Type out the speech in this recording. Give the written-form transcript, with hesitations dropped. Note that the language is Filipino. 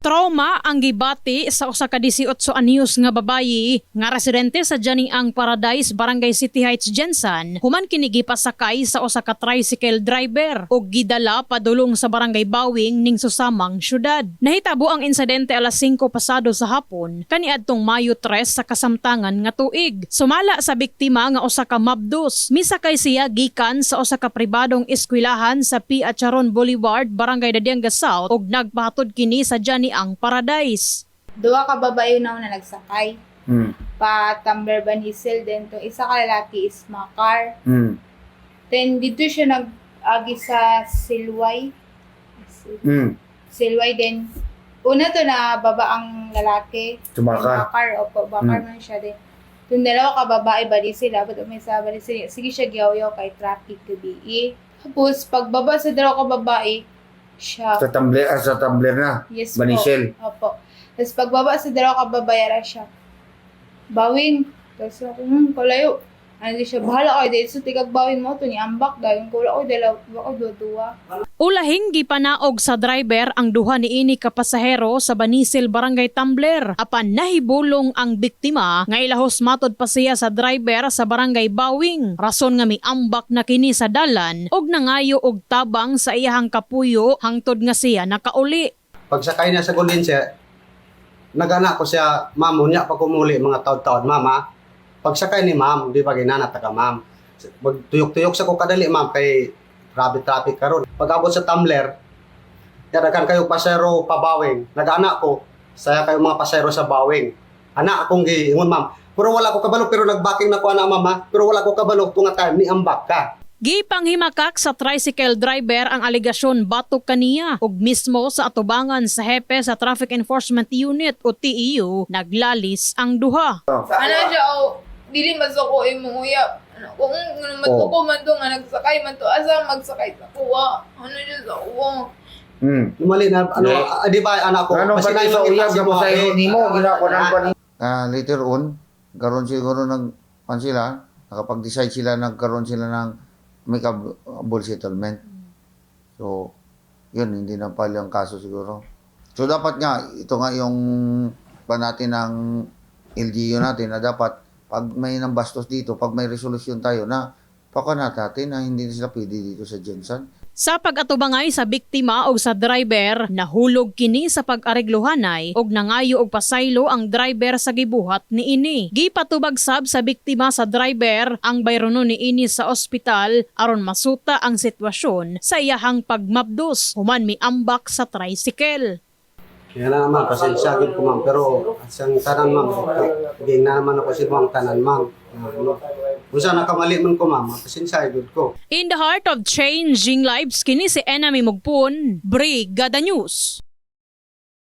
Trauma ang gibati sa usa ka 18 anyos nga babayi nga residente sa Janiang Paradise, Barangay City Heights, Jensan, human kini gipasakay sa usa ka tricycle driver ug gidala padulong sa Barangay Bawing ning susamang syudad. Nahitabo ang insidente alas 5 pasado sa hapon kaniadtong Mayo 3 sa kasamtangan nga tuig. Sumala sa biktima nga usa ka mabdos. Misakay siya gikan sa usa ka pribadong eskwelahan sa P. Acharon Boulevard, Barangay Dadianga South ug nagpahatod kini sa Janiang Paradise. Duwa ka babae na nagsakay. Pa Tumbler Banisil din to. Isa ka lalaki is Makar. Then dito siya nag-agi sa Silway. Silway din. Una to na baba ang lalaki. Makar. Opo, Bakar man siya din. Yung dalawa ka babae Banisil. Dapat may sa Banisil. Sige siya giyaw-yaw kay traffic gabi. Tapos pagbaba sa dalawa ka babae, siya. Sa tumbler na? Yes Banisil? po. Opo. Tapos pagbaba sa dalawa ka babayara siya. Bawing. Tapos ako, kalayo. Ano siya, bahala kayo dito. So, tigag bawin mo ito, niambak dahil. Kula ko, dalawa ko, dua. Ulahing gipanaog sa driver ang duha niini ka pasahero sa Banisil Barangay Tumbler. Apan nahibulong ang biktima nga ilahos matod pa siya sa driver sa Barangay Bawing. Rason nga miambak na kini sa dalan og nangayo og tabang sa iyahang kapuyo hangtod nga siya nakauli. Pagsakay na sa Goldense, nagana ko siya, ma'am, unya pa kumuli mga taon-taon, mama. Pagsakay ni ma'am, di ba ginana taga ma'am. Magtuyok-tuyok sa ko kadali, ma'am, kay grabe traffic karon. Pag-abot sa Tumbler, yadakan kayo pasero pa Bawing. Nag-anak ko, saya kayo mga pasero sa Bawing. Anak akong giingon, ma'am. Pero wala ko kabalo, pero nag-backing na ko na, mama. Pero wala ko kabalo, tunga time, ni ambak ka. Gipanghimakak sa tricycle driver ang aligasyon batok kaniya ug mismo sa atubangan sa hepe sa Traffic Enforcement Unit o TEU naglalis ang duha. Ano siya, dili masuko mo uyap. Kung matuko man to nga nagsakay man to, asa magsakay sa kuwa. Ano siya sa kuwa. Lumali na, di ba, anak ko? Ano ba tayo sa uyab na pasahero ni mo? Later on, karon siguro sila, nakapag-decide sila, nagkaroon sila ng amicable settlement. So, yun, hindi na pala yung kaso siguro. So, dapat nga, ito nga yung pa natin ng LGU natin na dapat, pag may nang bastos dito, pag may resolusyon tayo na, pakanat natin na hindi sila pwede dito sa Jensan. Sa pag-atubangay sa biktima o sa driver, nahulog kini sa pag-aregluhanay og nangayo og pasaylo ang driver sa gibuhat niini. Gipatubag sab sa biktima sa driver ang bayrono niini sa ospital aron masuta ang sitwasyon sa iyahang pagmabdos human miambak sa tricycle. Kaya na naman, pasensya ko ma'am. Pero asang tanan ma'am, hindi na naman ako sibang tanan ma'am. Kung saan nakamali man ko ma'am, pasensya ko. In the heart of changing lives, kini si Enami Mugpun, Brigada News.